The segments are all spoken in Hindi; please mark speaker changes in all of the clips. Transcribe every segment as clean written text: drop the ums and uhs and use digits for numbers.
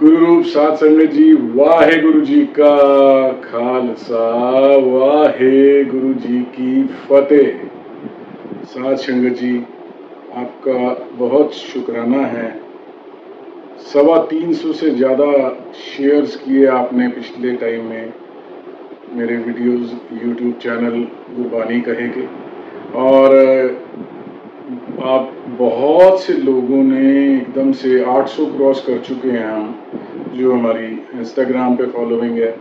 Speaker 1: गुरु रूप साध संगत जी, वाहे गुरु जी का खालसा, वाहे गुरु जी की फतेह। साध संगत जी, आपका बहुत शुक्राना है। 350 से ज़्यादा शेयर्स किए आपने पिछले टाइम में मेरे वीडियोस यूट्यूब चैनल गुरबानी कहे के, और आप बहुत से लोगों ने एकदम से 800 क्रॉस कर चुके हैं हम, जो हमारी इंस्टाग्राम पे फॉलोइंग है,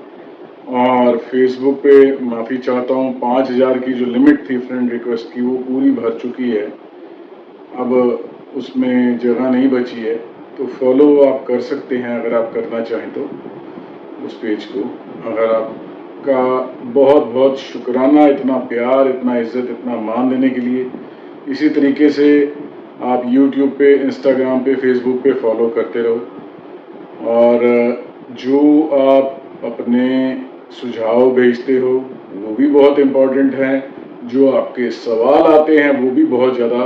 Speaker 1: और फेसबुक पे माफ़ी चाहता हूँ 5000 की जो लिमिट थी फ्रेंड रिक्वेस्ट की वो पूरी भर चुकी है। अब उसमें जगह नहीं बची है, तो फॉलो आप कर सकते हैं अगर आप करना चाहें तो उस पेज को। अगर आपका बहुत बहुत शुक्राना, इतना प्यार, इतना इज्जत, इतना मान देने के लिए। इसी तरीके से आप YouTube पे, इंस्टाग्राम पे, फेसबुक पे फॉलो करते रहो, और जो आप अपने सुझाव भेजते हो वो भी बहुत इम्पोर्टेंट हैं, जो आपके सवाल आते हैं वो भी बहुत ज़्यादा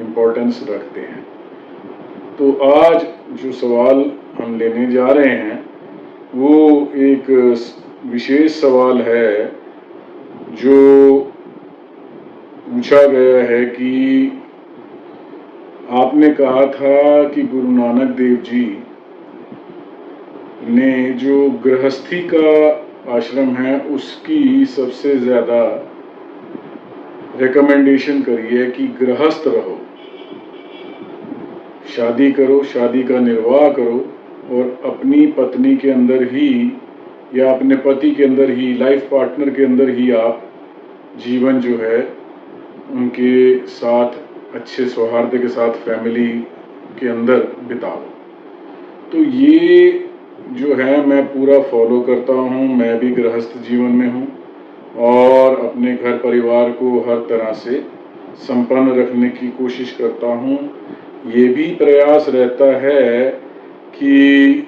Speaker 1: इम्पोर्टेंस रखते हैं। तो आज जो सवाल हम लेने जा रहे हैं वो एक विशेष सवाल है जो पूछा गया है कि आपने कहा था कि गुरु नानक देव जी ने जो गृहस्थी का आश्रम है उसकी सबसे ज़्यादा रिकमेंडेशन करी है कि गृहस्थ रहो, शादी करो, शादी का निर्वाह करो, और अपनी पत्नी के अंदर ही या अपने पति के अंदर ही, लाइफ पार्टनर के अंदर ही आप जीवन जो है उनके साथ अच्छे सौहार्द के साथ फैमिली के अंदर बिताओ। तो ये जो है मैं पूरा फॉलो करता हूँ। मैं भी गृहस्थ जीवन में हूँ और अपने घर परिवार को हर तरह से संपन्न रखने की कोशिश करता हूँ। ये भी प्रयास रहता है कि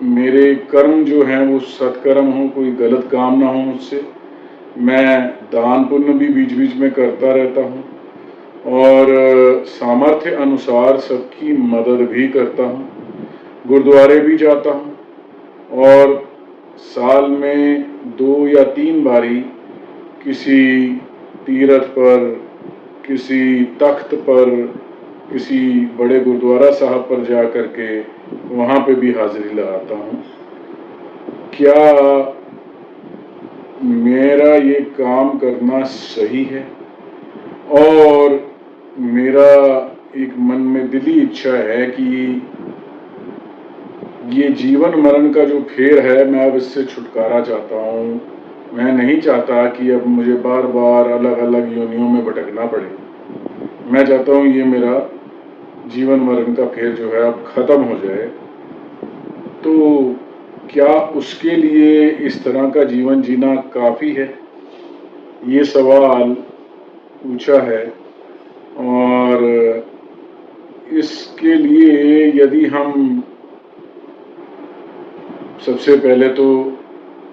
Speaker 1: मेरे कर्म जो हैं वो सत्कर्म हों, कोई गलत काम ना हो मुझसे। मैं दान पुण्य भी बीच बीच में करता रहता हूँ, और सामर्थ्य अनुसार सबकी मदद भी करता हूँ, गुरुद्वारे भी जाता हूँ, और साल में 2 या 3 बारी किसी तीर्थ पर, किसी तख्त पर, किसी बड़े गुरुद्वारा साहब पर जा कर के वहाँ पे भी हाजिरी लगाता हूँ। क्या मेरा ये काम करना सही है? और मेरा एक मन में दिली इच्छा है कि ये जीवन मरण का जो फेर है, मैं अब इससे छुटकारा चाहता हूँ। मैं नहीं चाहता कि अब मुझे बार बार अलग अलग योनियों में भटकना पड़े। मैं चाहता हूँ ये मेरा जीवन मरण का फेर जो है अब ख़त्म हो जाए। तो क्या उसके लिए इस तरह का जीवन जीना काफ़ी है? ये सवाल पूछा है, और इसके लिए यदि हम सबसे पहले तो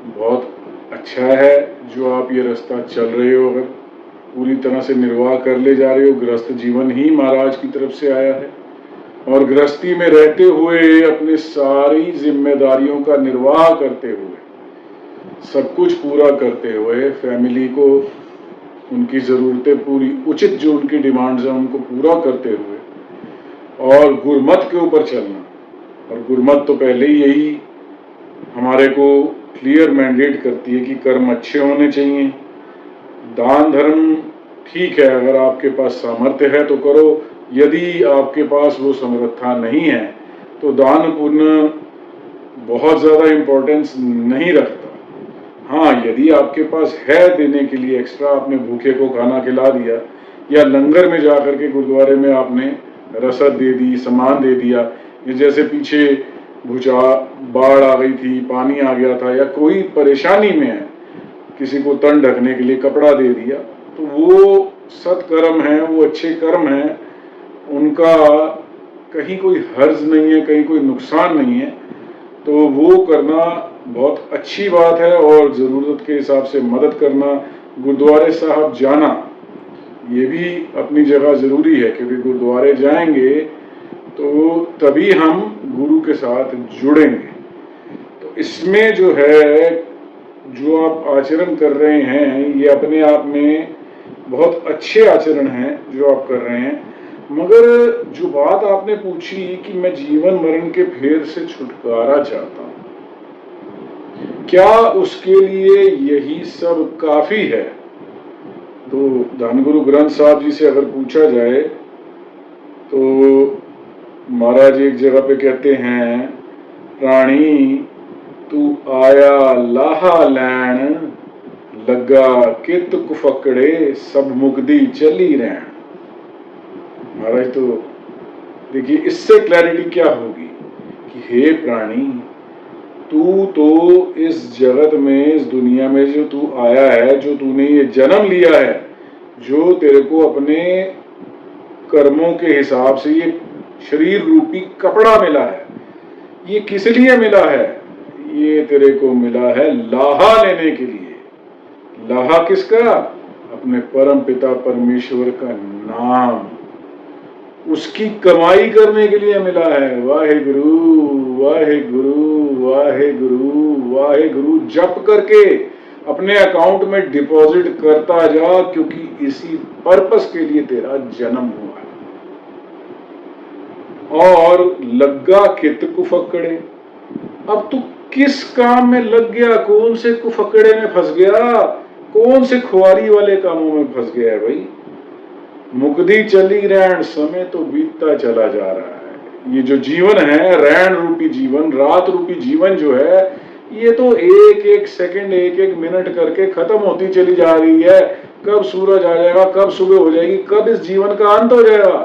Speaker 1: बहुत अच्छा है जो आप ये रास्ता चल रहे हो, अगर पूरी तरह से निर्वाह कर ले जा रहे हो। गृहस्थ जीवन ही महाराज की तरफ से आया है, और गृहस्थी में रहते हुए अपने सारी जिम्मेदारियों का निर्वाह करते हुए, सब कुछ पूरा करते हुए, फैमिली को उनकी ज़रूरतें पूरी उचित जो उनकी डिमांड्स हैं उनको पूरा करते हुए, और गुरमत के ऊपर चलना। और गुरमत तो पहले ही यही हमारे को क्लियर मैंडेट करती है कि कर्म अच्छे होने चाहिए। दान धर्म ठीक है, अगर आपके पास सामर्थ्य है तो करो, यदि आपके पास वो समर्थता नहीं है तो दान पुण्य बहुत ज़्यादा इम्पोर्टेंस नहीं रखता। हाँ, यदि आपके पास है देने के लिए एक्स्ट्रा, आपने भूखे को खाना खिला दिया, या लंगर में जा कर के गुरुद्वारे में आपने रसद दे दी, सामान दे दिया, जैसे पीछे बाढ़ आ गई थी, पानी आ गया था, या कोई परेशानी में है, किसी को तन ढकने के लिए कपड़ा दे दिया, तो वो सत्कर्म है, वो अच्छे कर्म हैं, उनका कहीं कोई हर्ज नहीं है, कहीं कोई नुकसान नहीं है। तो वो करना बहुत अच्छी बात है, और ज़रूरत के हिसाब से मदद करना, गुरुद्वारे साहब जाना, ये भी अपनी जगह ज़रूरी है, क्योंकि गुरुद्वारे जाएंगे तो तभी हम गुरु के साथ जुड़ेंगे। तो इसमें जो है, जो आप आचरण कर रहे हैं, ये अपने आप में बहुत अच्छे आचरण हैं जो आप कर रहे हैं। मगर जो बात आपने पूछी कि मैं जीवन मरण के फेर से छुटकारा चाहता हूं, क्या उसके लिए यही सब काफी है? तो धनगुरु ग्रंथ साहब जी से अगर पूछा जाए तो महाराज एक जगह पे कहते हैं, प्राणी तू आया लाहा लैन, लगा कित कुफकड़े सब मुकदी चली रहन। महाराज तो देखिए, इससे क्लैरिटी क्या होगी कि हे प्राणी, तू तो इस जगत में, इस दुनिया में जो तू आया है, जो तूने ये जन्म लिया है, जो तेरे को अपने कर्मों के हिसाब से ये शरीर रूपी कपड़ा मिला है, ये किस लिए मिला है? ये तेरे को मिला है लाहा लेने के लिए। लाहा किसका? अपने परम पिता परमेश्वर का नाम, उसकी कमाई करने के लिए मिला है। वाहे गुरु वाहे गुरु वाहे गुरु वाहे गुरु जप करके अपने अकाउंट में डिपॉजिट करता जा, क्योंकि इसी पर्पस के लिए तेरा जन्म हुआ है। और लग्गा कित कुफकड़े, अब तू किस काम में लग गया? कौन से कुफकड़े में फंस गया? कौन से खुआरी वाले कामों में फंस गया है भाई? मुकदी चली रहन, समय तो बीतता चला जा रहा है। ये जो जीवन है, रैन रूपी जीवन, रात रूपी जीवन जो है, ये तो एक एक सेकंड, एक एक मिनट करके खत्म होती चली जा रही है। कब सूरज आ जाएगा, कब सुबह हो जाएगी, कब इस जीवन का अंत हो जाएगा,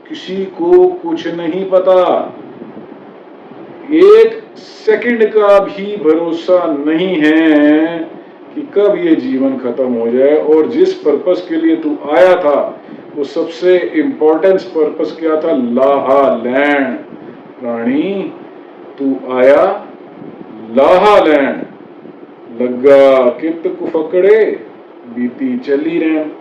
Speaker 1: किसी को कुछ नहीं पता। एक सेकंड का भी भरोसा नहीं है कि कब ये जीवन खत्म हो जाए। और जिस पर्पस के लिए तू आया था, वो सबसे इंपॉर्टेंट पर्पस क्या था? लाहा लैन। प्राणी तू आया लाहा लैन, लगा कित कुफकड़े बीती चली रहन।